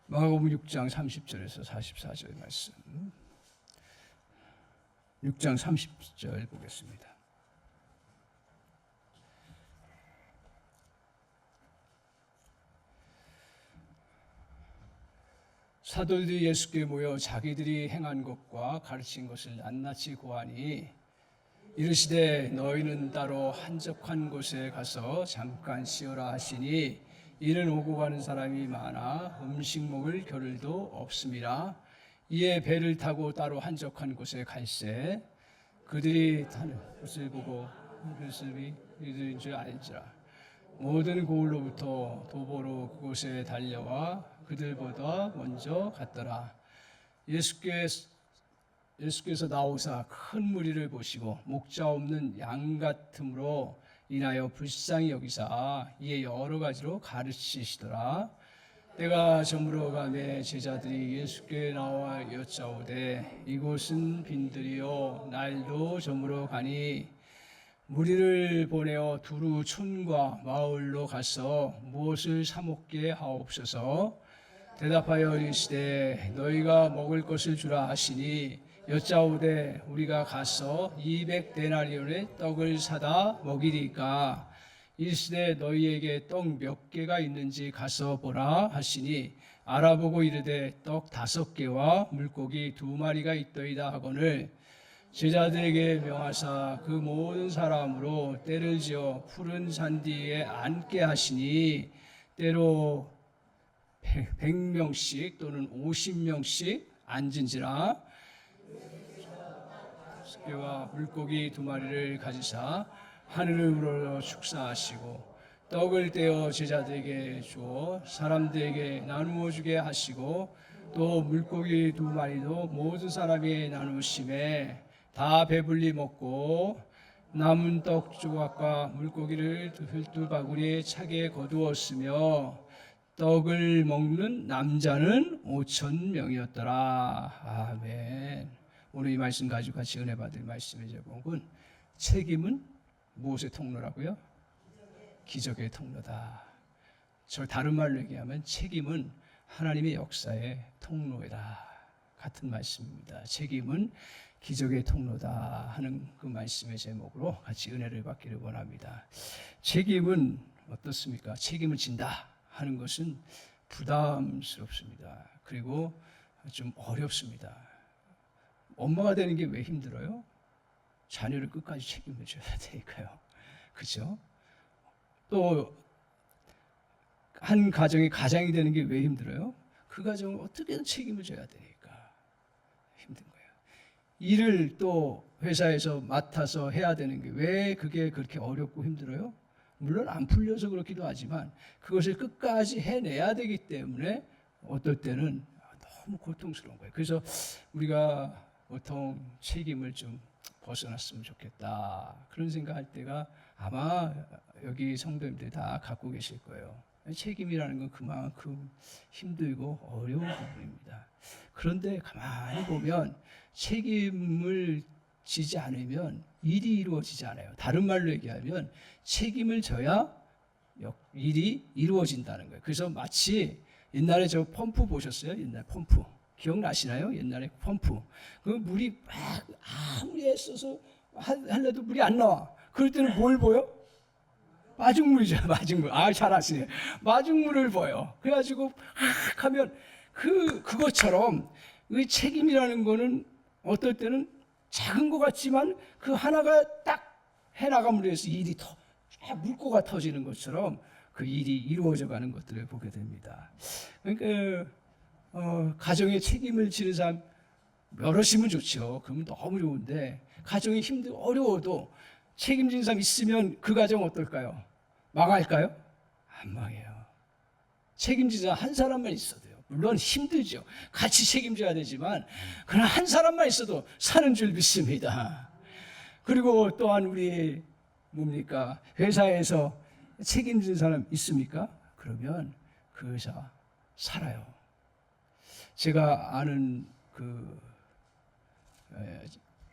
마가복음 6장 30절에서 44절 말씀. 6장 30절 보겠습니다. 사도들이 예수께 모여 자기들이 행한 것과 가르친 것을 낱낱이 고하니 이르시되 너희는 따로 한적한 곳에 가서 잠깐 쉬어라 하시니 이는 오고 가는 사람이 많아 음식 먹을 겨를도 없음이라. 이에 배를 타고 따로 한적한 곳에 갈새 그들이 타는 것을 보고 그것이 이들인 줄 알지라. 모든 고을로부터 도보로 그곳에 달려와 그들보다 먼저 갔더라. 예수께서 나오사 큰 무리를 보시고 목자 없는 양 같음으로 인하여 불쌍히 여기사 이에 여러 가지로 가르치시더라. 때가 저물어 가매 제자들이 예수께 나와 여짜오되 이곳은 빈들이요 날도 저물어 가니 무리를 보내어 두루 촌과 마을로 가서 무엇을 사 먹게 하옵소서. 대답하여 이르시되 너희가 먹을 것을 주라 하시니 여짜오되 우리가 가서 200데나리온의 떡을 사다 먹이리까. 이르시되 너희에게 떡 몇 개가 있는지 가서 보라 하시니 알아보고 이르되 떡 5개와 물고기 2마리가 있더이다 하거늘 제자들에게 명하사 그 모든 사람으로 때를 지어 푸른 잔디에 앉게 하시니 때로 100명씩 또는 50명씩 앉은지라. 5개와 물고기 2마리를 가지사 하늘을 우러러 축사하시고 떡을 떼어 제자들에게 주어 사람들에게 나누어 주게 하시고 또 물고기 2마리도 모든 사람이 나누심에 다 배불리 먹고 남은 떡 조각과 물고기를 12바구니에 차게 거두었으며 떡을 먹는 남자는 5,000명이었더라. 아멘. 오늘 이 말씀 가지고 같이 은혜 받을 말씀의 제목은 책임은 무엇의 통로라고요? 기적의 통로다. 저 다른 말로 얘기하면 책임은 하나님의 역사의 통로이다. 같은 말씀입니다. 책임은 기적의 통로다 하는 그 말씀의 제목으로 같이 은혜를 받기를 원합니다. 책임은 어떻습니까? 책임을 진다 하는 것은 부담스럽습니다. 그리고 좀 어렵습니다. 엄마가 되는 게 왜 힘들어요? 자녀를 끝까지 책임을 져야 되니까요. 그렇죠? 또 한 가정이 가장이 되는 게 왜 힘들어요? 그 가정을 어떻게든 책임을 져야 되니까 힘든 거예요. 일을 또 회사에서 맡아서 해야 되는 게 왜 그게 그렇게 어렵고 힘들어요? 물론 안 풀려서 그렇기도 하지만 그것을 끝까지 해내야 되기 때문에 어떨 때는 너무 고통스러운 거예요. 그래서 우리가 보통 책임을 좀 벗어났으면 좋겠다 그런 생각할 때가 아마 여기 성도님들이 다 갖고 계실 거예요. 책임이라는 건 그만큼 힘들고 어려운 부분입니다. 그런데 가만히 보면 책임을 지지 않으면 일이 이루어지지 않아요. 다른 말로 얘기하면 책임을 져야 일이 이루어진다는 거예요. 그래서 마치 옛날에 저 펌프 보셨어요? 옛날 펌프 기억나시나요? 옛날에 펌프 그 물이 막 아무리 애써서 하려도 물이 안 나와. 그럴 때는 뭘 보여? 마중물이죠. 마중물. 잘 아시네요. 마중물을 보여. 그래가지고 막 하면 그것처럼 그 책임이라는 거는 어떨 때는 작은 것 같지만 그 하나가 딱 해나감으로 해서 일이 물고가 터지는 것처럼 그 일이 이루어져 가는 것들을 보게 됩니다. 그러니까 가정의 책임을 지는 사람 여럿이면 좋죠. 그러면 너무 좋은데 가정이 힘들고 어려워도 책임진 사람 있으면 그 가정 어떨까요? 망할까요? 안 망해요. 책임지자 한 사람만 있어도요. 물론 힘들죠. 같이 책임져야 되지만 그러나 한 사람만 있어도 사는 줄 믿습니다. 그리고 또한 우리 뭡니까? 회사에서 책임진 사람 있습니까? 그러면 그 회사 살아요. 제가 아는 그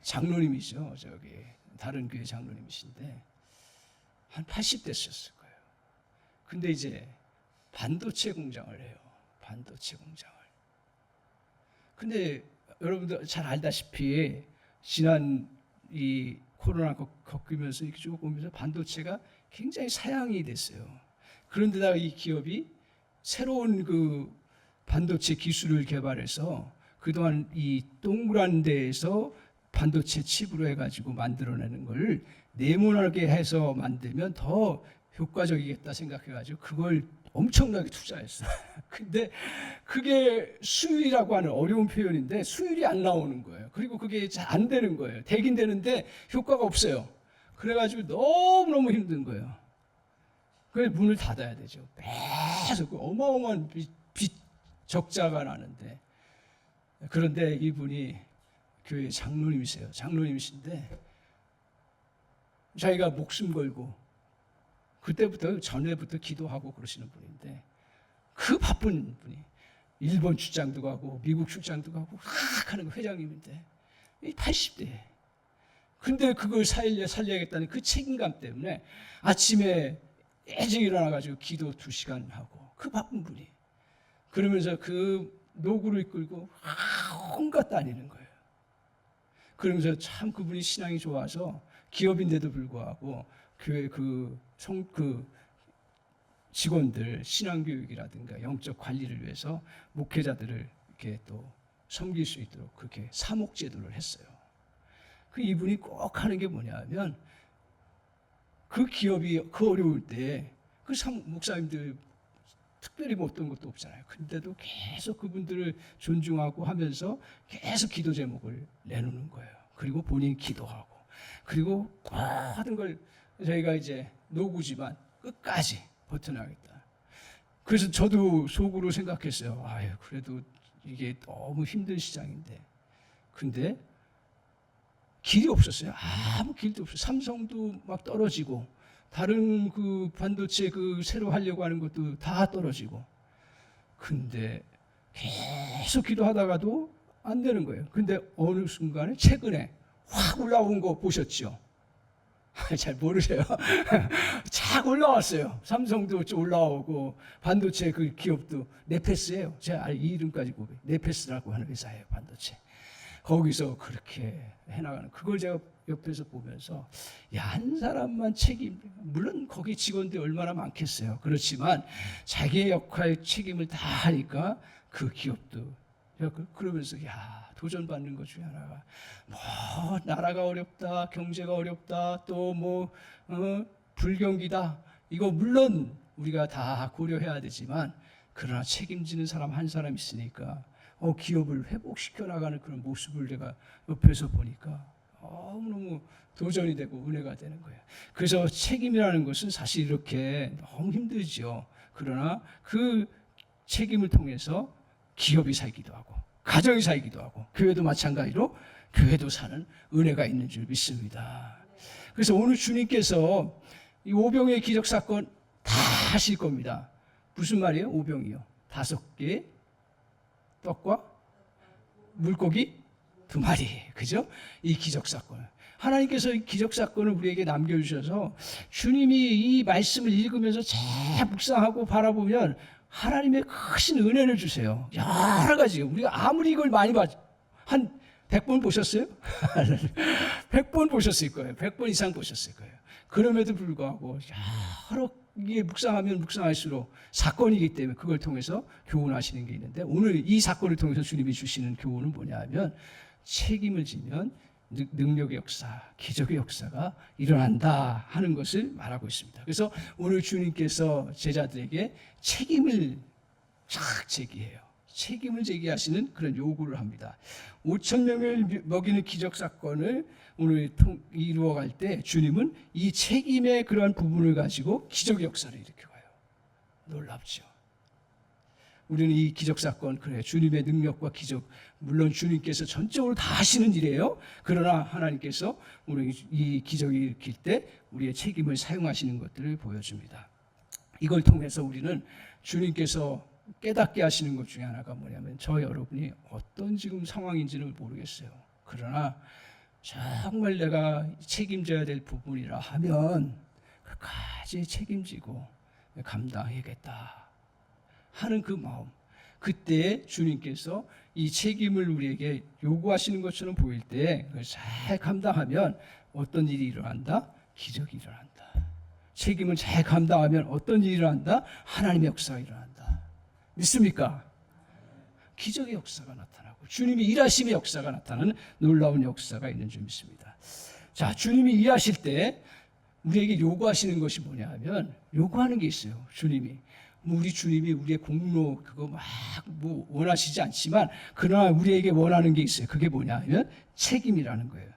장로님이죠. 저기 다른 교회 장로님이신데 한 80대 셨을 거예요. 근데 이제 반도체 공장을 해요. 반도체 공장을. 근데 여러분들 잘 알다시피 지난 이 코로나 겪으면서 이렇게 쭉 오면서 반도체가 굉장히 사양이 됐어요. 그런데다가 이 기업이 새로운 그 반도체 기술을 개발해서 그동안 이 동그란 데에서 반도체 칩으로 해가지고 만들어내는 걸 네모나게 해서 만들면 더 효과적이겠다 생각해가지고 그걸 엄청나게 투자했어. 근데 그게 수율이라고 하는 어려운 표현인데 수율이 안 나오는 거예요. 그리고 그게 잘 안 되는 거예요. 되긴 되는데 효과가 없어요. 그래가지고 너무너무 힘든 거예요. 그래서 문을 닫아야 되죠. 계속 어마어마한 빚 적자가 나는데. 그런데 이분이 교회 장로님이세요. 장로님이신데 자기가 목숨 걸고 그때부터 전에부터 기도하고 그러시는 분인데 그 바쁜 분이 일본 출장도 가고 미국 출장도 가고 하는 회장님인데 80대. 근데 그걸 살려야겠다는 그 책임감 때문에 아침에 일찍 일어나가지고 기도 2시간 하고 그 바쁜 분이 그러면서 그 노구를 이끌고 온갖 다니는 거예요. 그러면서 참 그분이 신앙이 좋아서 기업인데도 불구하고 교회 그 직원들 신앙교육이라든가 영적 관리를 위해서 목회자들을 이렇게 또 섬길 수 있도록 그렇게 사목제도를 했어요. 그 이분이 꼭 하는 게 뭐냐면 그 기업이 그 어려울 때 그 목사님들 특별히 뭐 어떤 것도 없잖아요. 근데도 계속 그분들을 존중하고 하면서 계속 기도 제목을 내놓는 거예요. 그리고 본인 기도하고 그리고 모든 걸 저희가 이제 노구지만 끝까지 버텨나가겠다. 그래서 저도 속으로 생각했어요. 아유, 그래도 이게 너무 힘든 시장인데. 근데 길이 없었어요. 아무 길도 없어요. 삼성도 막 떨어지고 다른 그 반도체 그 새로 하려고 하는 것도 다 떨어지고. 근데 계속 기도하다가도 안 되는 거예요. 근데 어느 순간에 최근에 확 올라온 거 보셨죠? 잘 모르세요. 착 올라왔어요. 삼성도 좀 올라오고 반도체 그 기업도 네페스예요. 제가 이 이름까지 고백. 네페스라고 하는 회사예요. 반도체. 거기서 그렇게 해나가는 그걸 제가 옆에서 보면서 야, 한 사람만 물론 거기 직원들이 얼마나 많겠어요. 그렇지만 자기의 역할 책임을 다 하니까 그 기업도 그러면서 야, 도전받는 것 중에 하나가 뭐 나라가 어렵다, 경제가 어렵다, 또 뭐 불경기다. 이거 물론 우리가 다 고려해야 되지만 그러나 책임지는 사람 한 사람 있으니까 기업을 회복시켜 나가는 그런 모습을 제가 옆에서 보니까 너무너무 도전이 되고 은혜가 되는 거예요. 그래서 책임이라는 것은 사실 이렇게 너무 힘들죠. 그러나 그 책임을 통해서 기업이 살기도 하고 가정이 살기도 하고 교회도 마찬가지로 교회도 사는 은혜가 있는 줄 믿습니다. 그래서 오늘 주님께서 이 오병의 기적 사건 다 하실 겁니다. 무슨 말이에요? 오병이요. 5개 떡과 물고기 2마리. 그죠? 이 기적 사건. 하나님께서 이 기적 사건을 우리에게 남겨주셔서 주님이 이 말씀을 읽으면서 잘 묵상하고 바라보면 하나님의 크신 은혜를 주세요. 여러 가지. 우리가 아무리 이걸 많이 한 100번 보셨어요? 100번 보셨을 거예요. 100번 이상 보셨을 거예요. 그럼에도 불구하고 여러 게 묵상하면 묵상할수록 사건이기 때문에 그걸 통해서 교훈하시는 게 있는데 오늘 이 사건을 통해서 주님이 주시는 교훈은 뭐냐 하면 책임을 지면 능력의 역사, 기적의 역사가 일어난다 하는 것을 말하고 있습니다. 그래서 오늘 주님께서 제자들에게 책임을 쫙 제기해요. 책임을 제기하시는 그런 요구를 합니다. 5,000명을 먹이는 기적 사건을 오늘 이루어갈 때 주님은 이 책임의 그러한 부분을 가지고 기적의 역사를 일으켜가요. 놀랍죠. 우리는 이 기적 사건, 그래 주님의 능력과 기적, 물론 주님께서 전적으로 다 하시는 일이에요. 그러나 하나님께서 오늘 이 기적을 일으킬 때 우리의 책임을 사용하시는 것들을 보여줍니다. 이걸 통해서 우리는 주님께서 깨닫게 하시는 것 중에 하나가 뭐냐면 저 여러분이 어떤 지금 상황인지는 모르겠어요. 그러나 정말 내가 책임져야 될 부분이라 하면 끝까지 책임지고 감당해야겠다 하는 그 마음, 그때 주님께서 이 책임을 우리에게 요구하시는 것처럼 보일 때 그걸 잘 감당하면 어떤 일이 일어난다? 기적이 일어난다. 책임을 잘 감당하면 어떤 일이 일어난다? 하나님의 역사가 일어난다. 믿습니까? 기적의 역사가 나타나고 주님이 일하심의 역사가 나타나는 놀라운 역사가 있는 줄 믿습니다. 자, 주님이 일하실 때 우리에게 요구하시는 것이 뭐냐 하면 요구하는 게 있어요. 주님이 우리 주님이 우리의 공로 그거 막 뭐 원하시지 않지만 그러나 우리에게 원하는 게 있어요. 그게 뭐냐 하면 책임이라는 거예요.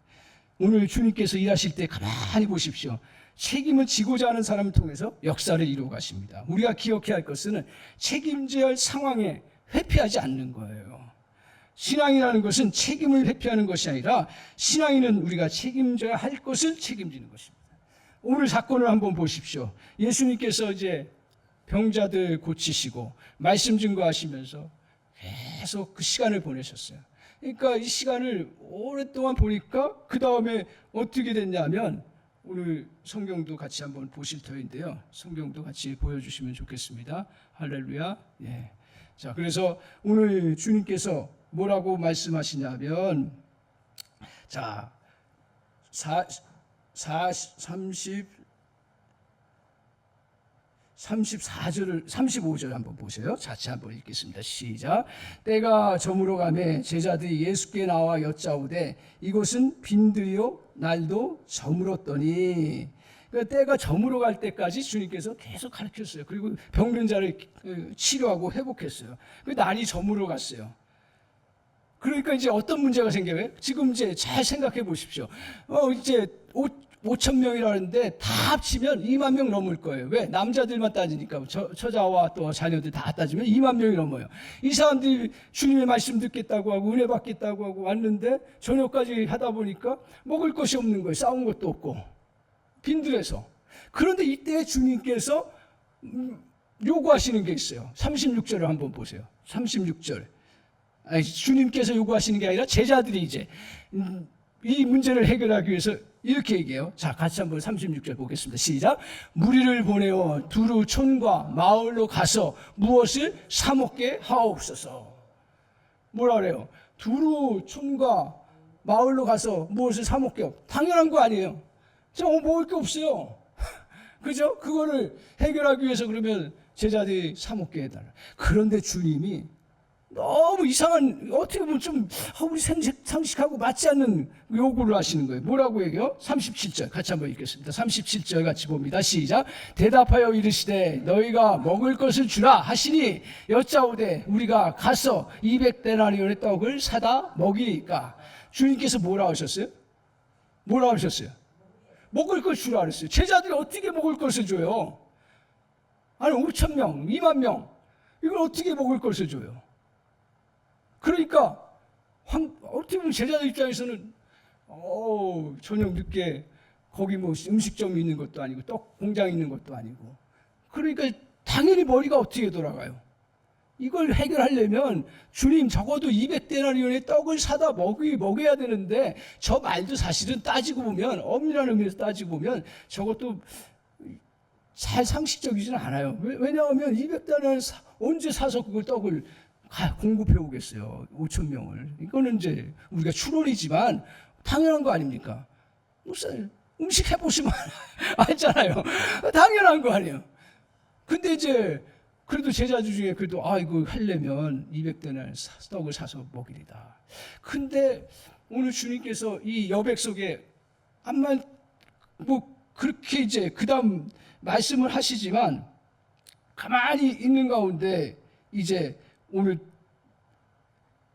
오늘 주님께서 일하실 때 가만히 보십시오. 책임을 지고자 하는 사람을 통해서 역사를 이루어 가십니다. 우리가 기억해야 할 것은 책임져야 할 상황에 회피하지 않는 거예요. 신앙이라는 것은 책임을 회피하는 것이 아니라 신앙인은 우리가 책임져야 할 것을 책임지는 것입니다. 오늘 사건을 한번 보십시오. 예수님께서 이제 병자들 고치시고 말씀 증거하시면서 계속 그 시간을 보내셨어요. 그러니까 이 시간을 오랫동안 보니까 그 다음에 어떻게 됐냐면 오늘 성경도 같이 한번 보실 터인데요. 성경도 같이 보여주시면 좋겠습니다. 할렐루야. 예. 자, 그래서 오늘 주님께서 뭐라고 말씀하시냐면, 자, 35절 한번 보세요. 자체 한번 읽겠습니다. 시작. 때가 저물어 가매 제자들이 예수께 나와 여짜오되 이곳은 빈들이요 날도 저물었더니, 그러니까 때가 저물어 갈 때까지 주님께서 계속 가르쳤어요. 그리고 병든 자를 치료하고 회복했어요. 그 날이 저물어 갔어요. 그러니까 이제 어떤 문제가 생겨요? 지금 이제 잘 생각해 보십시오. 이제 5천 명이라는데 다 합치면 2만 명 넘을 거예요. 왜? 남자들만 따지니까 처자와 또 자녀들 다 따지면 2만 명이 넘어요. 이 사람들이 주님의 말씀 듣겠다고 하고 은혜 받겠다고 하고 왔는데 저녁까지 하다 보니까 먹을 것이 없는 거예요. 싸운 것도 없고 빈들에서. 그런데 이때 주님께서 요구하시는 게 있어요. 36절을 한번 보세요. 36절. 아니, 주님께서 요구하시는 게 아니라 제자들이 이제 이 문제를 해결하기 위해서 이렇게 얘기해요. 자, 같이 한번 36절 보겠습니다. 시작. 무리를 보내어 두루 촌과 마을로 가서 무엇을 사 먹게 하옵소서. 뭐라 그래요? 두루 촌과 마을로 가서 무엇을 사 먹게. 당연한 거 아니에요. 저 먹을 게 없어요. 그죠? 그거를 해결하기 위해서 그러면 제자들이 사 먹게 해달라. 그런데 주님이 너무 이상한, 어떻게 보면 좀 우리 상식하고 맞지 않는 요구를 하시는 거예요. 뭐라고 얘기해요? 37절 같이 한번 읽겠습니다. 37절 같이 봅니다. 시작. 대답하여 이르시되 너희가 먹을 것을 주라 하시니 여짜오되 우리가 가서 200데나리온의 떡을 사다 먹이니까. 주님께서 뭐라 하셨어요? 뭐라 하셨어요? 먹을 걸 주라 그랬어요. 제자들이 어떻게 먹을 것을 줘요? 아니 5천 명, 2만 명 이걸 어떻게 먹을 것을 줘요? 그러니까 어떻게 보면 제자들 입장에서는 저녁 늦게 거기 뭐 음식점이 있는 것도 아니고 떡 공장이 있는 것도 아니고 그러니까 당연히 머리가 어떻게 돌아가요? 이걸 해결하려면 주님 적어도 200데나리온의 떡을 사다 먹여야 되는데 저 말도 사실은 따지고 보면 엄밀한 의미에서 따지고 보면 저것도 잘 상식적이지는 않아요. 왜냐하면 200데나리온 언제 사서 그걸 떡을 공급해 오겠어요. 5천 명을. 이거는 이제 우리가 추론이지만 당연한 거 아닙니까? 음식 해보시면 알잖아요. 당연한 거 아니에요. 근데 이제 그래도 제자들 중에 그래도 이거 하려면 200데나리온 떡을 사서 먹이리다. 근데 오늘 주님께서 이 여백 속에 암만 뭐 그렇게 이제 그다음 말씀을 하시지만 가만히 있는 가운데 이제 오늘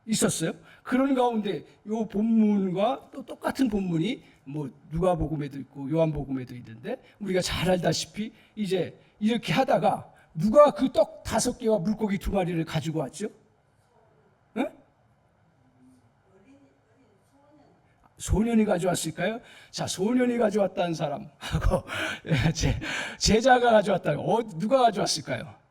있었어요. 그런 가운데 요 본문과 또 똑같은 본문이 뭐 누가복음에도 있고 요한복음에도 있는데 우리가 잘 알다시피 이제 이렇게 하다가 누가 그 떡 5개와 물고기 2마리를 가지고 왔죠? 네? 소년이 가져왔을까요? 자, 소년이 가져왔다는 사람하고 제자가 가져왔다. 누가 가져왔을까요?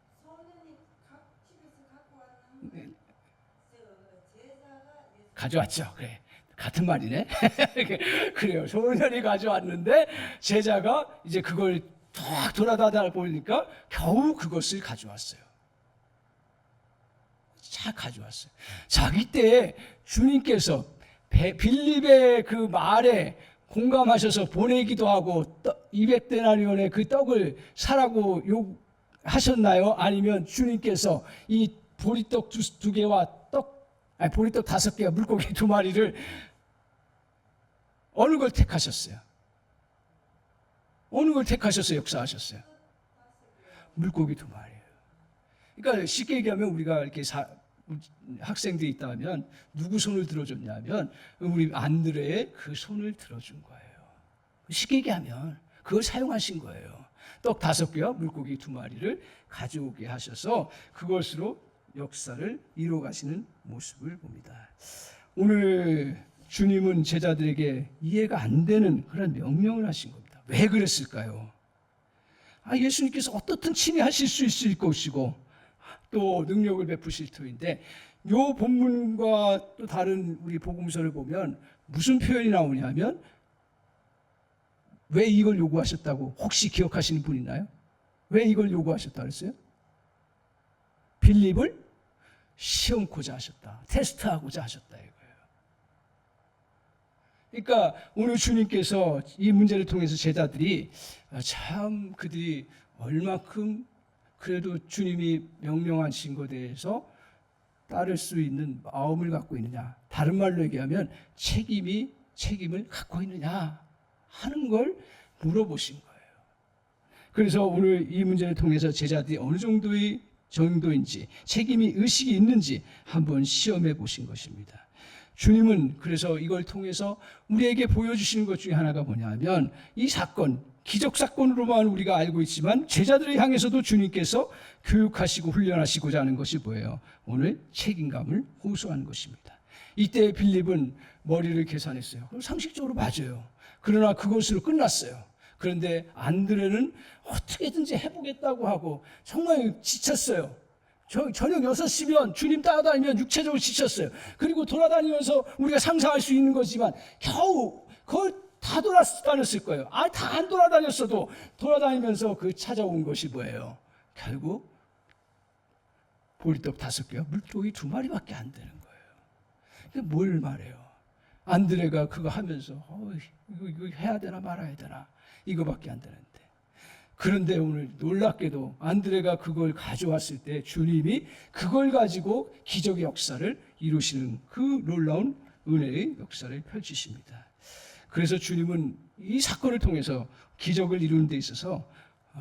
가져왔죠. 그래. 같은 말이네. 그래요. 소년이 가져왔는데 제자가 이제 그걸 쫙 돌아다니다 보니까 겨우 그것을 가져왔어요. 다 가져왔어요. 자기 때에 주님께서 빌립의 그 말에 공감하셔서 보내기도 하고 200데나리온의 그 떡을 사라고 하셨나요? 아니면 주님께서 이 보리떡 두 개와 보리떡 5개와 물고기 2마리를 어느 걸 택하셨어요? 어느 걸 택하셔서 역사하셨어요? 물고기 2마리예요. 그러니까 쉽게 얘기하면 우리가 이렇게 학생들이 있다면 누구 손을 들어줬냐면 우리 안드레의 그 손을 들어준 거예요. 쉽게 얘기하면 그걸 사용하신 거예요. 떡 5개와 물고기 2마리를 가져오게 하셔서 그것으로 역사를 이루어 가시는 모습을 봅니다. 오늘 주님은 제자들에게 이해가 안 되는 그런 명령을 하신 겁니다. 왜 그랬을까요? 예수님께서 어떻든 친히 하실 수 있을 것이고 또 능력을 베푸실 터인데, 이 본문과 또 다른 우리 복음서를 보면 무슨 표현이 나오냐면, 왜 이걸 요구하셨다고 혹시 기억하시는 분 있나요? 왜 이걸 요구하셨다 그랬어요? 빌립을 시험코자 하셨다, 테스트하고자 하셨다 이거예요. 그러니까 오늘 주님께서 이 문제를 통해서 제자들이 참 그들이 얼마큼 그래도 주님이 명령하신 것에 대해서 따를 수 있는 마음을 갖고 있느냐, 다른 말로 얘기하면 책임을 갖고 있느냐 하는 걸 물어보신 거예요. 그래서 오늘 이 문제를 통해서 제자들이 어느 정도인지 책임이 의식이 있는지 한번 시험해 보신 것입니다. 주님은 그래서 이걸 통해서 우리에게 보여주시는 것 중에 하나가 뭐냐면, 이 사건, 기적 사건으로만 우리가 알고 있지만 제자들을 향해서도 주님께서 교육하시고 훈련하시고자 하는 것이 뭐예요? 오늘 책임감을 호소하는 것입니다. 이때 빌립은 머리를 계산했어요. 상식적으로 맞아요. 그러나 그것으로 끝났어요. 그런데 안드레는 어떻게든지 해보겠다고 하고 정말 지쳤어요. 저녁 6시면 주님 따라다니면 육체적으로 지쳤어요. 그리고 돌아다니면서 우리가 상상할 수 있는 거지만 겨우 그걸 다 돌아다녔을 거예요. 다 안 돌아다녔어도 돌아다니면서 그 찾아온 것이 뭐예요? 결국 보리떡 5개와 물고기 2마리밖에 안 되는 거예요. 뭘 말해요? 안드레가 그거 하면서 이거 해야 되나 말아야 되나 이거밖에 안 되는데, 그런데 오늘 놀랍게도 안드레가 그걸 가져왔을 때 주님이 그걸 가지고 기적의 역사를 이루시는 그 놀라운 은혜의 역사를 펼치십니다. 그래서 주님은 이 사건을 통해서 기적을 이루는 데 있어서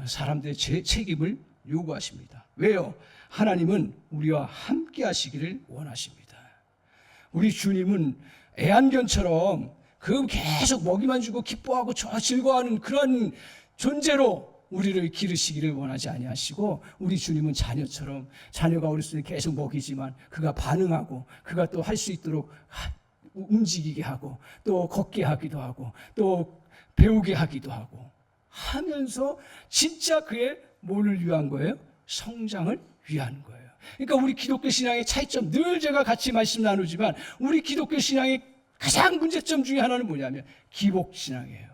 사람들의 책임을 요구하십니다. 왜요? 하나님은 우리와 함께 하시기를 원하십니다. 우리 주님은 애완견처럼 그 계속 먹이만 주고 기뻐하고 즐거워하는 그런 존재로 우리를 기르시기를 원하지 아니하시고, 우리 주님은 자녀처럼, 자녀가 어렸을 때 계속 먹이지만 그가 반응하고 그가 또 할 수 있도록 움직이게 하고 또 걷게 하기도 하고 또 배우게 하기도 하고 하면서 진짜 그의 뭐를 위한 거예요? 성장을 위한 거예요. 그러니까 우리 기독교 신앙의 차이점, 늘 제가 같이 말씀 나누지만 우리 기독교 신앙의 가장 문제점 중에 하나는 뭐냐면 기복신앙이에요.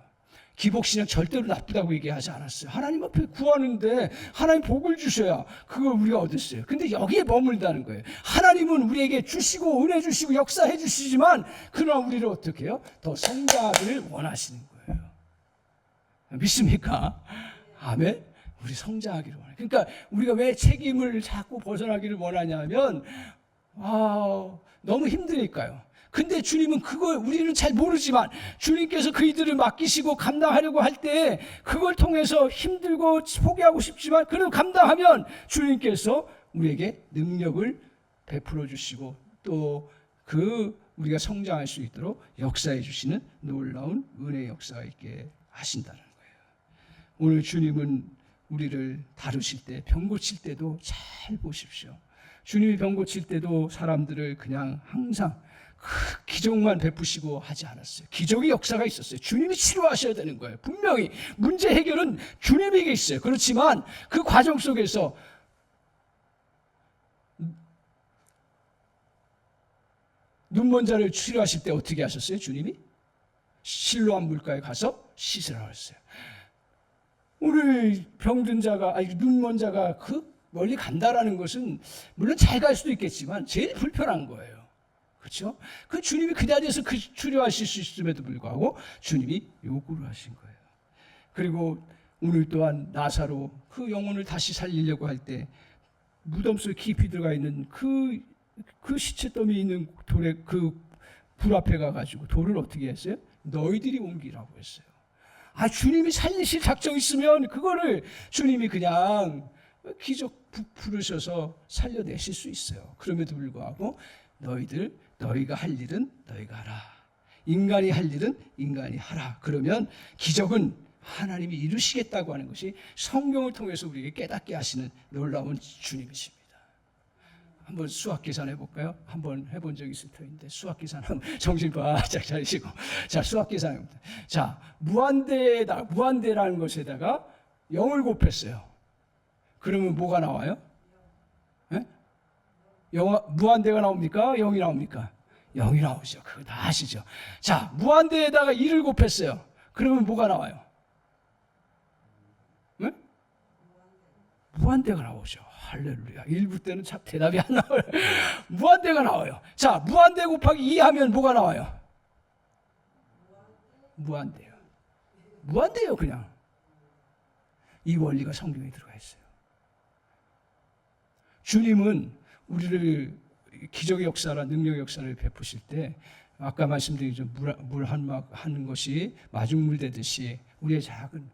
기복신앙 절대로 나쁘다고 얘기하지 않았어요. 하나님 앞에 구하는데 하나님 복을 주셔야 그걸 우리가 얻었어요. 근데 여기에 머물다는 거예요. 하나님은 우리에게 주시고 은혜 주시고 역사해 주시지만 그러나 우리를 어떻게 해요? 더 성장하기를 원하시는 거예요. 믿습니까? 아멘? 우리 성장하기를 원해요. 그러니까 우리가 왜 책임을 자꾸 벗어나기를 원하냐면 너무 힘드니까요. 근데 주님은 그걸 우리는 잘 모르지만 주님께서 그이들을 맡기시고 감당하려고 할 때 그걸 통해서 힘들고 포기하고 싶지만 그래도 감당하면 주님께서 우리에게 능력을 베풀어 주시고 또 우리가 성장할 수 있도록 역사해 주시는 놀라운 은혜의 역사가 있게 하신다는 거예요. 오늘 주님은 우리를 다루실 때, 병 고칠 때도 잘 보십시오. 주님이 병 고칠 때도 사람들을 그냥 항상 그 기적만 베푸시고 하지 않았어요. 기적의 역사가 있었어요. 주님이 치료하셔야 되는 거예요. 분명히 문제 해결은 주님에게 있어요. 그렇지만 그 과정 속에서 눈먼 자를 치료하실 때 어떻게 하셨어요? 주님이 실로암 물가에 가서 씻으라고 했어요. 오늘 병든 자가 눈먼 자가 멀리 간다라는 것은 물론 잘 갈 수도 있겠지만 제일 불편한 거예요. 그렇죠? 그 주님이 그 자리에서 그 치료하실 수 있음에도 불구하고 주님이 요구를 하신 거예요. 그리고 오늘 또한 나사로 그 영혼을 다시 살리려고 할 때 무덤 속에 깊이 들어가 있는 그 시체 더미 있는 돌에 그 불 앞에 가가지고 돌을 어떻게 했어요? 너희들이 옮기라고 했어요. 아, 주님이 살리실 작정이 있으면 그거를 주님이 그냥 기적 부르셔서 살려내실 수 있어요. 그럼에도 불구하고 너희가 할 일은 너희가 하라. 인간이 할 일은 인간이 하라. 그러면 기적은 하나님이 이루시겠다고 하는 것이 성경을 통해서 우리에게 깨닫게 하시는 놀라운 주님이십니다. 한번 수학 계산 해볼까요? 한번 해본 적이 있을 터인데 수학 계산 한번 정신 바짝 차리시고 자, 수학 계산입니다. 자, 무한대라는 것에다가 0을 곱했어요. 그러면 뭐가 나와요? 네? 무한대가 나옵니까? 0이 나옵니까? 0이 나오죠. 그거 다 아시죠? 자, 무한대에다가 2를 곱했어요. 그러면 뭐가 나와요? 네? 무한대가 나오죠. 할렐루야. 일부 때는 참 대답이 안 나와요. 무한대가 나와요. 자, 무한대 곱하기 2 하면 뭐가 나와요? 무한대요. 무한대요, 그냥. 이 원리가 성경에 들어가 있어요. 주님은 우리를 기적의 역사나 능력의 역사를 베푸실 때 아까 말씀드린 물 한막 하는 것이 마중물 되듯이 우리의 작은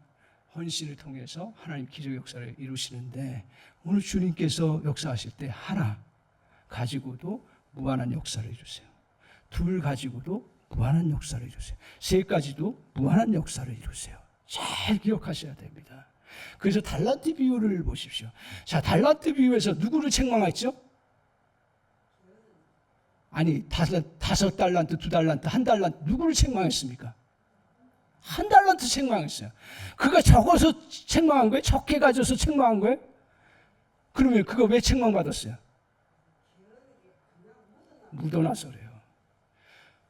헌신을 통해서 하나님 기적의 역사를 이루시는데 오늘 주님께서 역사하실 때 하나 가지고도 무한한 역사를 이루세요. 둘 가지고도 무한한 역사를 이루세요. 세 가지도 무한한 역사를 이루세요. 잘 기억하셔야 됩니다. 그래서 달란트 비유를 보십시오. 자, 달란트 비유에서 누구를 책망했죠? 아니, 5달란트, 2달란트, 1달란트 누구를 책망했습니까? 1달란트 책망했어요. 그가 적어서 책망한 거예요? 적게 가져서 책망한 거예요? 그러면 그거 왜 책망받았어요? 묻어나서 그래요.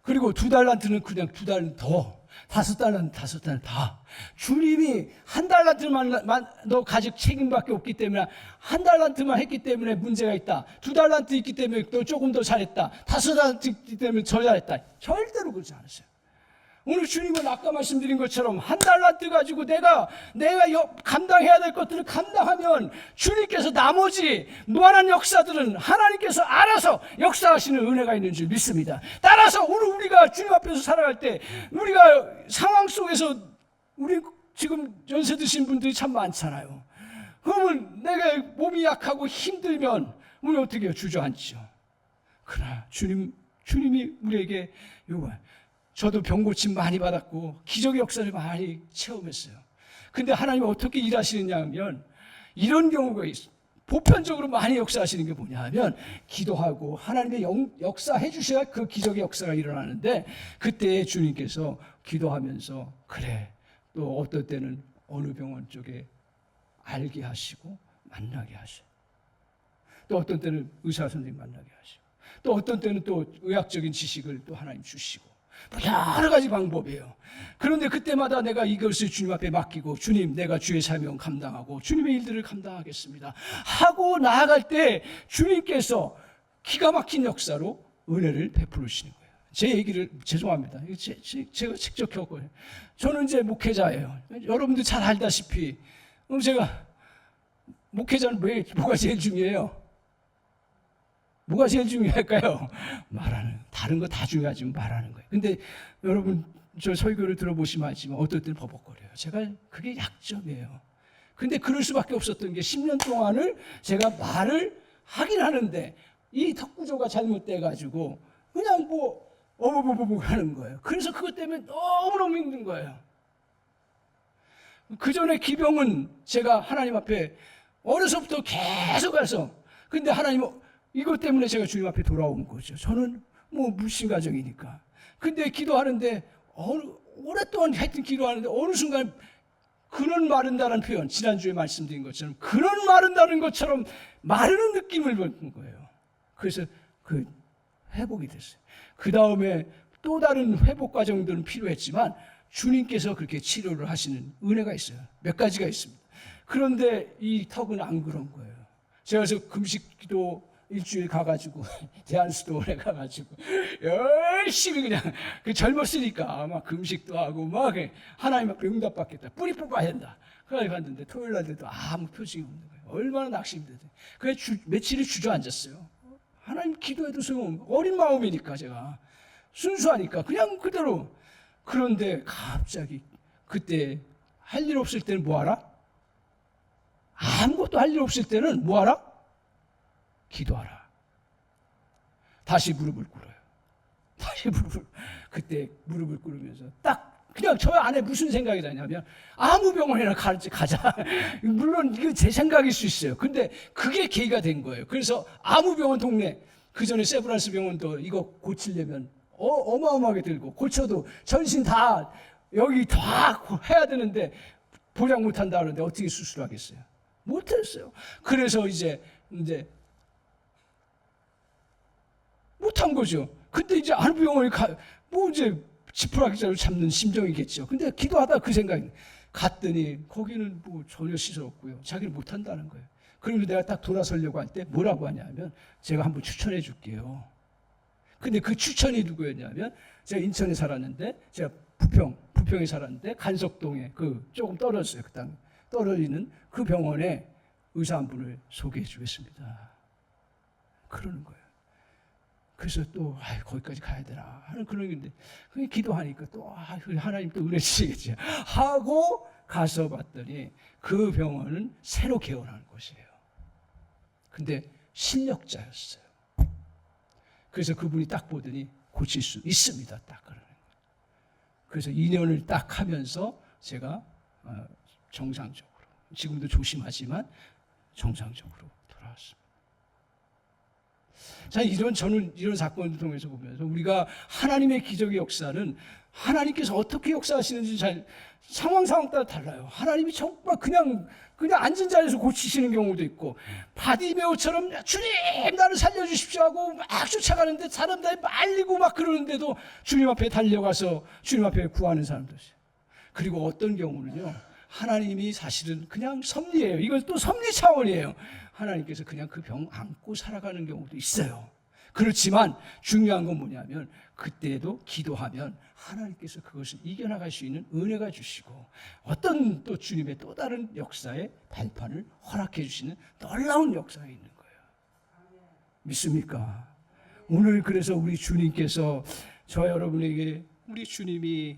그리고 2달란트는 그냥 2달란트 더, 5달란트, 5달란트 다. 주님이 1달란트만 너 가질 책임밖에 없기 때문에 1달란트만 했기 때문에 문제가 있다. 2달란트 있기 때문에 너 조금 더 잘했다. 5달란트 있기 때문에 더 잘했다. 절대로 그렇지 않았어요. 오늘 주님은 아까 말씀드린 것처럼 1달란트 가지고 내가 감당해야 될 것들을 감당하면 주님께서 나머지 무한한 역사들은 하나님께서 알아서 역사하시는 은혜가 있는 줄 믿습니다. 따라서 오늘 우리가 주님 앞에서 살아갈 때 우리가 상황 속에서 우리 지금 연세 드신 분들이 참 많잖아요. 그러면 내가 몸이 약하고 힘들면 우리 어떻게 해요? 주저앉죠. 그러나 주님이 우리에게 요구해요. 저도 병고침 많이 받았고 기적의 역사를 많이 체험했어요. 근데 하나님이 어떻게 일하시느냐 하면 이런 경우가 있어요. 보편적으로 많이 역사하시는 게 뭐냐 하면 기도하고 하나님의 역사해 주셔야 그 기적의 역사가 일어나는데 그때 주님께서 기도하면서 그래 또 어떨 때는 어느 병원 쪽에 알게 하시고 만나게 하셔. 또 어떤 때는 의사 선생님 만나게 하시고 또 어떤 때는 또 의학적인 지식을 또 하나님 주시고 여러 가지 방법이에요. 그런데 그때마다 내가 이것을 주님 앞에 맡기고 주님 내가 주의 사명 감당하고 주님의 일들을 감당하겠습니다 하고 나아갈 때 주님께서 기가 막힌 역사로 은혜를 베풀으시는 거예요. 제 얘기를 죄송합니다. 제가 직접 겪어요. 저는 이제 목회자예요. 여러분들 잘 알다시피 제가 목회자는 뭐가 제일 중요해요? 뭐가 제일 중요할까요? 말하는, 다른 거 다 중요하지만 말하는 거예요. 근데 여러분, 저 설교를 들어보시면 알지만 어떨 때는 버벅거려요. 제가 그게 약점이에요. 근데 그럴 수밖에 없었던 게 10년 동안을 제가 말을 하긴 하는데 이 턱구조가 잘못돼가지고 그냥 어버버버버 하는 거예요. 그래서 그것 때문에 너무너무 힘든 거예요. 그 전에 기병은 제가 하나님 앞에 어려서부터 계속 가서 근데 하나님 이것 때문에 제가 주님 앞에 돌아온 거죠. 저는 무신가정이니까. 근데 기도하는데 오랫동안 하여튼 기도하는데 어느 순간 그는 마른다는 표현, 지난주에 말씀드린 것처럼 그는 마른다는 것처럼 마르는 느낌을 받는 거예요. 그래서 그 회복이 됐어요. 그 다음에 또 다른 회복 과정들은 필요했지만 주님께서 그렇게 치료를 하시는 은혜가 있어요. 몇 가지가 있습니다. 그런데 이 턱은 안 그런 거예요. 제가 그래서 금식기도 일주일 가가지고 대한수도원에 가가지고 열심히 그냥 젊었으니까 막 금식도 하고 막 하나님 앞에 응답받겠다, 뿌리 뽑아야 된다. 그래 갔는데 토요일 날도 아무 표징이 없는 거예요. 얼마나 낙심되지. 그래 며칠을 주저앉았어요. 하나님 기도해도 소용, 어린 마음이니까 제가 순수하니까 그냥 그대로. 그런데 갑자기 그때 할 일 없을 때는 뭐 하라? 아무것도 할 일 없을 때는 뭐 하라? 기도하라. 다시 무릎을 꿇어요. 다시 그때 무릎을 꿇으면서 딱 그냥 저 안에 무슨 생각이 나냐면 아무 병원이나 가자. 물론 이거 제 생각일 수 있어요. 근데 그게 계기가 된 거예요. 그래서 아무 병원 동네, 그 전에 세브란스 병원도 이거 고치려면 어마어마하게 들고, 고쳐도 전신 다 여기 다 해야 되는데 보장 못한다 그러는데 어떻게 수술하겠어요? 못했어요. 그래서 이제 못한 거죠. 근데 이제 아무 병원에 뭐 이제 지푸라기자루 잡는 심정이겠죠. 근데 기도하다 그 생각이 갔더니 거기는 뭐 전혀 시설 없고요. 자기는 못한다는 거예요. 그러면 내가 딱 돌아서려고 할 때 뭐라고 하냐면 제가 한번 추천해 줄게요. 근데 그 추천이 누구였냐면 제가 인천에 살았는데 제가 부평에 살았는데 간석동에 그 조금 떨어졌어요. 그 땅 떨어지는 그 병원에 의사 한 분을 소개해 주겠습니다. 그러는 거예요. 그래서 또 거기까지 가야 되나 하는 그런 건데 그게 기도하니까 또 하나님 또 은혜 주시겠지 하고 가서 봤더니 그 병원은 새로 개원한 곳이에요. 근데 실력자였어요. 그래서 그분이 딱 보더니 고칠 수 있습니다. 딱 그러는 거예요. 그래서 2년을 딱 하면서 제가 정상적으로, 지금도 조심하지만 정상적으로 돌아왔습니다. 자, 저는 이런 사건을 통해서 보면서 우리가 하나님의 기적의 역사는 하나님께서 어떻게 역사하시는지 잘 상황 따라 달라요. 하나님이 정말 그냥 앉은 자리에서 고치시는 경우도 있고, 바디메오처럼 주님 나를 살려주십시오 하고 막 쫓아가는데 사람들이 말리고 막 그러는데도 주님 앞에 달려가서 주님 앞에 구하는 사람도 있어요. 그리고 어떤 경우는요, 하나님이 사실은 그냥 섭리예요. 이건 또 섭리 차원이에요. 하나님께서 그냥 그 병 안고 살아가는 경우도 있어요. 그렇지만 중요한 건 뭐냐면 그때도 기도하면 하나님께서 그것을 이겨나갈 수 있는 은혜가 주시고 어떤 또 주님의 또 다른 역사의 발판을 허락해 주시는 놀라운 역사가 있는 거예요. 믿습니까? 오늘 그래서 우리 주님께서 저 여러분에게 우리 주님이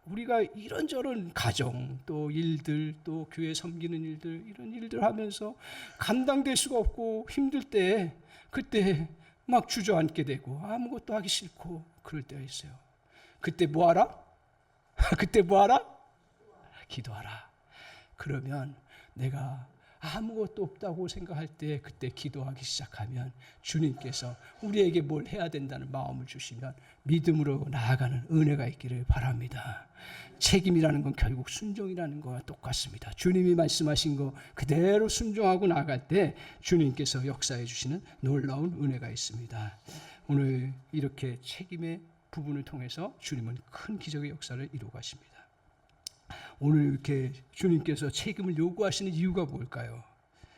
우리가 이런저런 가정 또 일들 또 교회 섬기는 일들 이런 일들 하면서 감당될 수가 없고 힘들 때 그때 막 주저앉게 되고 아무것도 하기 싫고 그럴 때가 있어요. 그때 뭐 하라? 그때 뭐 하라? 기도하라. 그러면 내가 아무것도 없다고 생각할 때 그때 기도하기 시작하면 주님께서 우리에게 뭘 해야 된다는 마음을 주시면 믿음으로 나아가는 은혜가 있기를 바랍니다. 책임이라는 건 결국 순종이라는 거와 똑같습니다. 주님이 말씀하신 거 그대로 순종하고 나아갈 때 주님께서 역사해 주시는 놀라운 은혜가 있습니다. 오늘 이렇게 책임의 부분을 통해서 주님은 큰 기적의 역사를 이루어 가십니다. 오늘 이렇게 주님께서 책임을 요구하시는 이유가 뭘까요?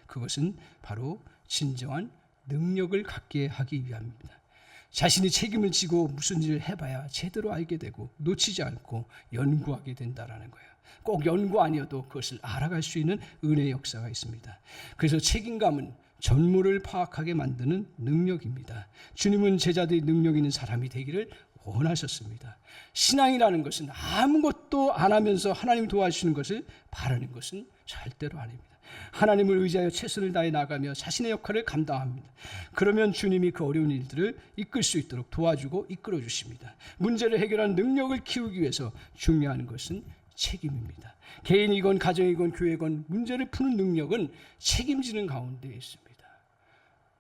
그것은 바로 진정한 능력을 갖게 하기 위함입니다. 자신이 책임을 지고 무슨 일을 해봐야 제대로 알게 되고 놓치지 않고 연구하게 된다는 거예요. 꼭 연구 아니어도 그것을 알아갈 수 있는 은혜의 역사가 있습니다. 그래서 책임감은 전무를 파악하게 만드는 능력입니다. 주님은 제자들이 능력 있는 사람이 되기를 원하셨습니다. 신앙이라는 것은 아무것도 안 하면서 하나님 도와주시는 것을 바라는 것은 절대로 아닙니다. 하나님을 의지하여 최선을 다해 나가며 자신의 역할을 감당합니다. 그러면 주님이 그 어려운 일들을 이끌 수 있도록 도와주고 이끌어 주십니다. 문제를 해결하는 능력을 키우기 위해서 중요한 것은 책임입니다. 개인이건 가정이건 교회건 문제를 푸는 능력은 책임지는 가운데 있습니다.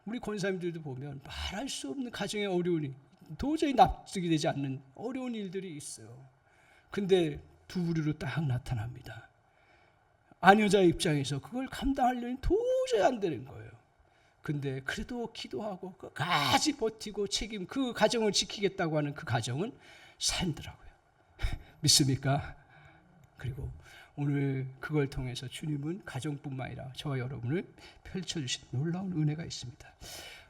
우리 권사님들도 보면 말할 수 없는 가정의 어려운 일, 도저히 납득이 되지 않는 어려운 일들이 있어요. 근데 두 부류로 딱 나타납니다. 아녀자의 입장에서 그걸 감당하려니 도저히 안 되는 거예요. 근데 그래도 기도하고 끝까지 버티고 책임 그 가정을 지키겠다고 하는 그 가정은 살더라고요. 믿습니까? 그리고 오늘 그걸 통해서 주님은 가정뿐만 아니라 저와 여러분을 펼쳐주신 놀라운 은혜가 있습니다.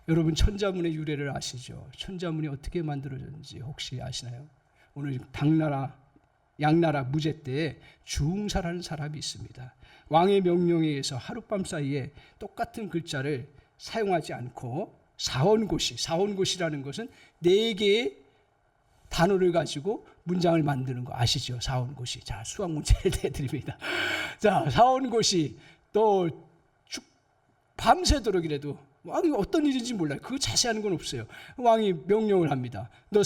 여러분 천자문의 유래를 아시죠? 천자문이 어떻게 만들어졌는지 혹시 아시나요? 오늘 당나라 양나라 무제 때에 주웅사라는 사람이 있습니다. 왕의 명령에 의해서 하룻밤 사이에 똑같은 글자를 사용하지 않고 사원고시라는 것은 4개의 단어를 가지고 문장을 만드는 거 아시죠? 사원고시. 자, 수학 문제를 내드립니다. 자, 사원고시 또 밤새도록이라도 왕이 어떤 일인지 몰라요. 그거 자세한 건 없어요. 왕이 명령을 합니다. 너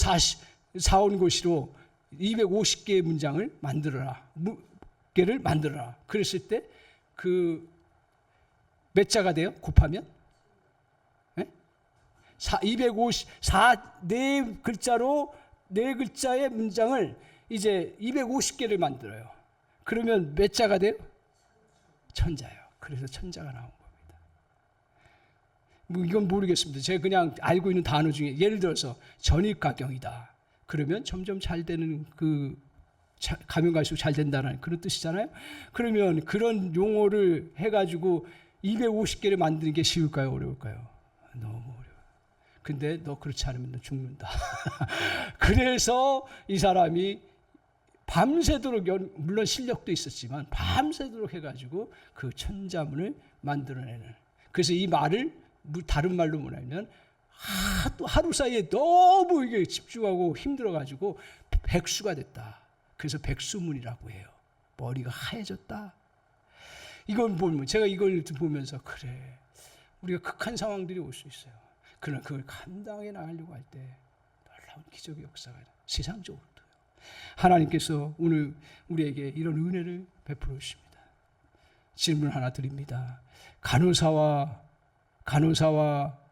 사원고시로 250개의 문장을 만들어라. 개를 만들어라. 그랬을 때 그 몇 자가 돼요? 곱하면? 254 글자로 4글자의 문장을 이제 250개를 만들어요. 그러면 몇 자가 돼요? 1000자예요. 그래서 1000자가 나온 겁니다. 이건 모르겠습니다. 제가 그냥 알고 있는 단어 중에 예를 들어서 전입가경이다. 그러면 점점 잘 되는 가면 갈수록 잘 된다는 그런 뜻이잖아요. 그러면 그런 용어를 해가지고 250개를 만드는 게 쉬울까요? 어려울까요? 너무 어려워요. 근데 너 그렇지 않으면 너 죽는다. 그래서 이 사람이 밤새도록, 물론 실력도 있었지만 밤새도록 해가지고 그 천자문을 만들어내는. 그래서 이 말을 다른 말로 뭐냐면 또 하루 사이에 너무 이게 집중하고 힘들어가지고 백수가 됐다. 그래서 백수문이라고 해요. 머리가 하얘졌다. 이걸 보면 제가 이걸 보면서 그래 우리가 극한 상황들이 올 수 있어요. 그러나 그걸 감당해 나가려고 할 때 놀라운 기적의 역사가 세상적으로도 하나님께서 오늘 우리에게 이런 은혜를 베풀어 주십니다. 질문 하나 드립니다. 간호사와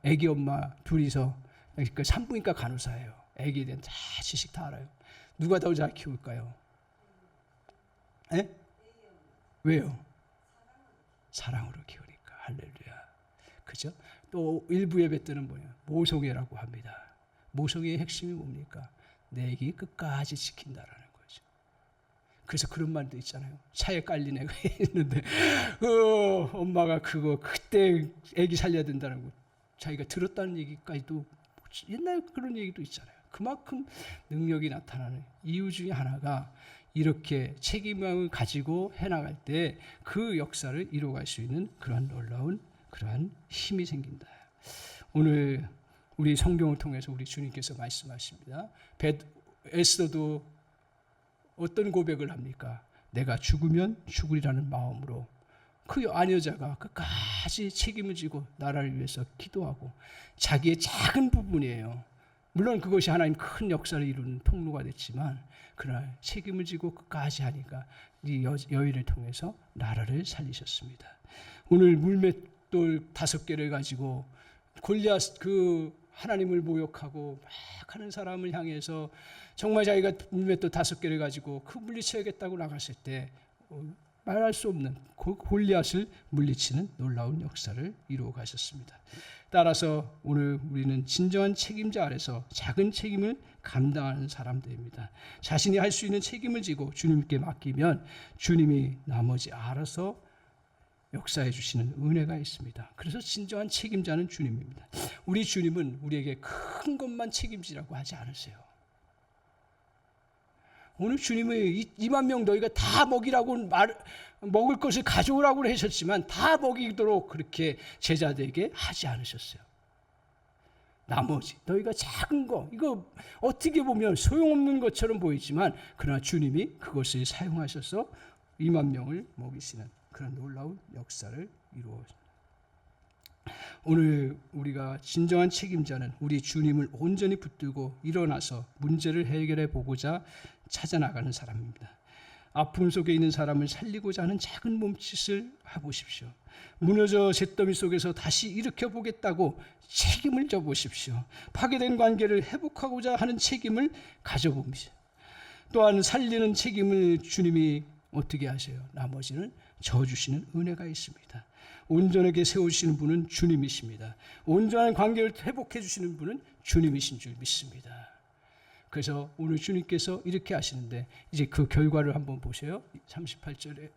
아기 엄마 둘이서 그러니까 산부인과 간호사예요. 아기에 대한 다 지식 다 알아요. 누가 더 잘 키울까요? 에? 왜요? 사랑으로 키우니까. 할렐루야. 그죠? 또 일부 예배 때는 뭐예요? 모성애라고 합니다. 모성애의 핵심이 뭡니까? 내 애기 끝까지 지킨다라는 거죠. 그래서 그런 말도 있잖아요. 차에 깔린 애가 있는데 엄마가 그때 애기 살려야 된다는 거 자기가 들었다는 얘기까지도 옛날 그런 얘기도 있잖아요. 그만큼 능력이 나타나는 이유 중에 하나가 이렇게 책임을 가지고 해나갈 때 그 역사를 이루어갈 수 있는 그러한 놀라운 그러한 힘이 생긴다. 오늘 우리 성경을 통해서 우리 주님께서 말씀하십니다. 에스더도 어떤 고백을 합니까? 내가 죽으면 죽으리라는 마음으로 그 아녀자가 끝까지 책임을 지고 나라를 위해서 기도하고 자기의 작은 부분이에요. 물론 그것이 하나님 큰 역사를 이루는 통로가 됐지만 그러나 책임을 지고 끝까지 하니까 이 여인을 통해서 나라를 살리셨습니다. 오늘 물맷돌 5개를 가지고 골리앗 하나님을 모욕하고 막 하는 사람을 향해서 정말 자기가 물맷돌 5개를 가지고 물리쳐야겠다고 나갔을 때 말할 수 없는 골리앗을 물리치는 놀라운 역사를 이루어 가셨습니다. 따라서 오늘 우리는 진정한 책임자 아래서 작은 책임을 감당하는 사람들입니다. 자신이 할 수 있는 책임을 지고 주님께 맡기면 주님이 나머지 알아서 역사해 주시는 은혜가 있습니다. 그래서 진정한 책임자는 주님입니다. 우리 주님은 우리에게 큰 것만 책임지라고 하지 않으세요. 오늘 주님의 2만 명 너희가 다 먹을 것을 가져오라고 하셨지만 다 먹이도록 그렇게 제자들에게 하지 않으셨어요. 나머지 너희가 작은 거 이거 어떻게 보면 소용없는 것처럼 보이지만 그러나 주님이 그것을 사용하셔서 2만 명을 먹이시는 그런 놀라운 역사를 이루었습니다. 오늘 우리가 진정한 책임자는 우리 주님을 온전히 붙들고 일어나서 문제를 해결해 보고자 찾아나가는 사람입니다. 아픔 속에 있는 사람을 살리고자 하는 작은 몸짓을 해보십시오. 무너져 잿더미 속에서 다시 일으켜보겠다고 책임을 져보십시오. 파괴된 관계를 회복하고자 하는 책임을 가져봅니다. 또한 살리는 책임을 주님이 어떻게 하세요? 나머지는 져주시는 은혜가 있습니다. 온전하게 세우시는 분은 주님이십니다. 온전한 관계를 회복해 주시는 분은 주님이신 줄 믿습니다. 그래서 오늘 주님께서 이렇게 하시는데 이제 그 결과를 한번 보세요. 38절에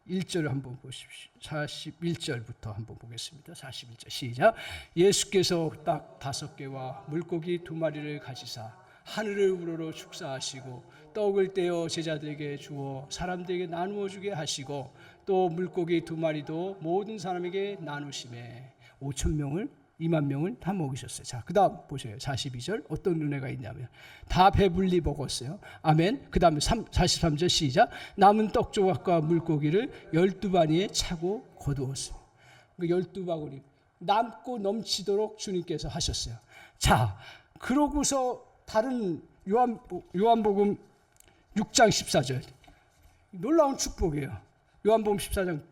41절을 한번 보십시오. 41절부터 한번 보겠습니다. 41절 시작. 예수께서 딱 5개와 물고기 2마리를 가지사 하늘을 우러러 축사하시고 떡을 떼어 제자들에게 주어 사람들에게 나누어 주게 하시고 또 물고기 2마리도 모든 사람에게 나누심에 5,000명을 2만 명을 다 먹이셨어요. 자, 그 다음 보세요. 42절 어떤 은혜가 있냐면 다 배불리 먹었어요. 아멘. 그 다음에 43절 시작. 남은 떡 조각과 물고기를 12바니에 차고 거두었어요. 그 12바구니 남고 넘치도록 주님께서 하셨어요. 자, 그러고서 다른 요한복음 6장 14절 놀라운 축복이에요. 요한복음 14장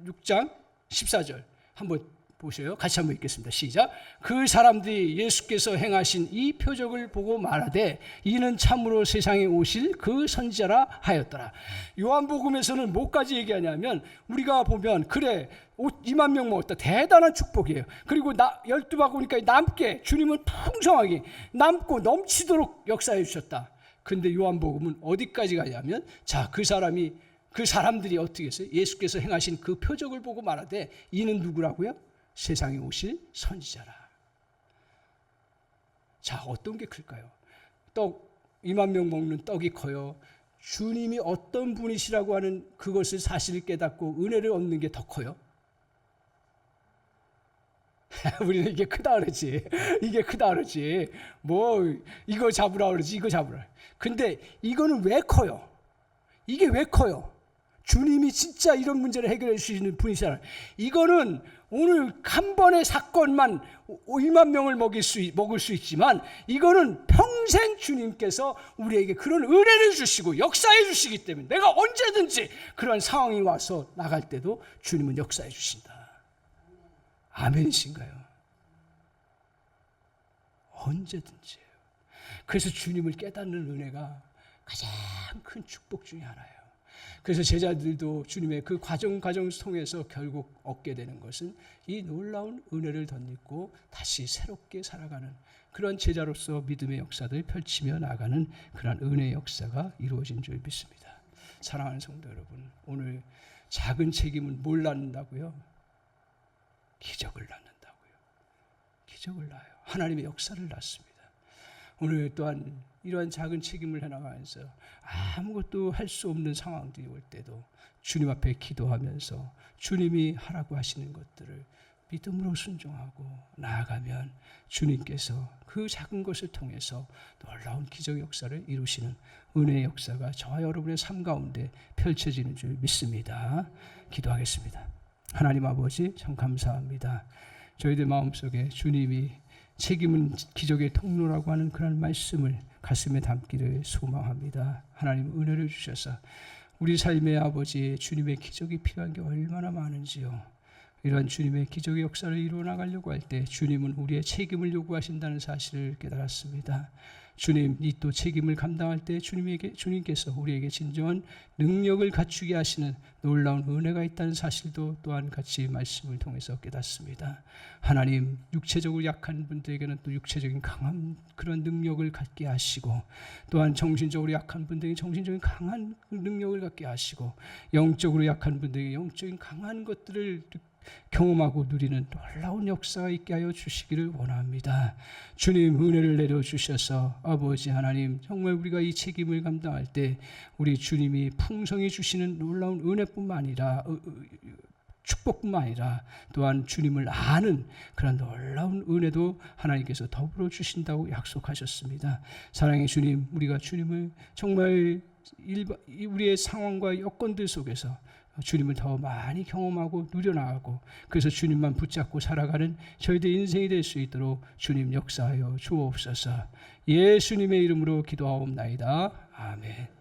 6장 14절 한번 보세요. 같이 한번 읽겠습니다. 시작. 그 사람들이 예수께서 행하신 이 표적을 보고 말하되 이는 참으로 세상에 오실 그 선지자라 하였더라. 요한복음에서는 뭐까지 얘기하냐면 우리가 보면 그래 2만 명 먹었다. 대단한 축복이에요. 그리고 12바구니까지 남게 주님은 풍성하게 남고 넘치도록 역사해 주셨다. 근데 요한복음은 어디까지 가냐면 자, 그 사람들이 어떻게 했어요? 예수께서 행하신 그 표적을 보고 말하되 이는 누구라고요? 세상에 오실 선지자라. 자, 어떤 게 클까요? 떡 2만 명 먹는 떡이 커요. 주님이 어떤 분이시라고 하는 그것을 사실을 깨닫고 은혜를 얻는 게 더 커요. 우리는 이게 크다 그러지. 이게 크다 그러지. 뭐 이거 잡으라 그러지. 이거 잡으라. 근데 이거는 왜 커요? 이게 왜 커요? 주님이 진짜 이런 문제를 해결해 주시는 분이시잖아요. 이거는 오늘 한 번의 사건만 2만 명을 먹을 수 있지만 이거는 평생 주님께서 우리에게 그런 은혜를 주시고 역사해 주시기 때문에 내가 언제든지 그런 상황이 와서 나갈 때도 주님은 역사해 주신다. 아멘이신가요? 언제든지요. 그래서 주님을 깨닫는 은혜가 가장 큰 축복 중에 하나예요. 그래서 제자들도 주님의 그 과정을 통해서 결국 얻게 되는 것은 이 놀라운 은혜를 덧입고 다시 새롭게 살아가는 그런 제자로서 믿음의 역사를 펼치며 나가는 그런 은혜의 역사가 이루어진 줄 믿습니다. 사랑하는 성도 여러분, 오늘 작은 책임은 뭘 낳는다고요? 기적을 낳는다고요. 기적을 낳아요. 하나님의 역사를 낳습니다. 오늘 또한 이러한 작은 책임을 해나가면서 아무것도 할 수 없는 상황들이 올 때도 주님 앞에 기도하면서 주님이 하라고 하시는 것들을 믿음으로 순종하고 나아가면 주님께서 그 작은 것을 통해서 놀라운 기적 역사를 이루시는 은혜의 역사가 저와 여러분의 삶 가운데 펼쳐지는 줄 믿습니다. 기도하겠습니다. 하나님 아버지 참 감사합니다. 저희들 마음속에 주님이 책임은 기적의 통로라고 하는 그런 말씀을 가슴에 담기를 소망합니다. 하나님 은혜를 주셔서 우리 삶의 아버지 주님의 기적이 필요한 게 얼마나 많은지요. 이러한 주님의 기적의 역사를 이루어 나가려고 할 때 주님은 우리의 책임을 요구하신다는 사실을 깨달았습니다. 주님, 이 또 책임을 감당할 때 주님께서 우리에게 진정한 능력을 갖추게 하시는 놀라운 은혜가 있다는 사실도 또한 같이 말씀을 통해서 깨닫습니다. 하나님, 육체적으로 약한 분들에게는 또 육체적인 강한 그런 능력을 갖게 하시고 또한 정신적으로 약한 분들에게 정신적인 강한 능력을 갖게 하시고 영적으로 약한 분들에게 영적인 강한 것들을 경험하고 누리는 놀라운 역사가 있게 하여 주시기를 원합니다. 주님 은혜를 내려주셔서 아버지 하나님 정말 우리가 이 책임을 감당할 때 우리 주님이 풍성히 주시는 놀라운 은혜뿐만 아니라 축복뿐만 아니라 또한 주님을 아는 그런 놀라운 은혜도 하나님께서 더불어 주신다고 약속하셨습니다. 사랑의 주님, 우리가 주님을 정말 우리의 상황과 여건들 속에서 주님을 더 많이 경험하고 누려나가고 그래서 주님만 붙잡고 살아가는 저희들 인생이 될 수 있도록 주님 역사하여 주옵소서. 예수님의 이름으로 기도하옵나이다. 아멘.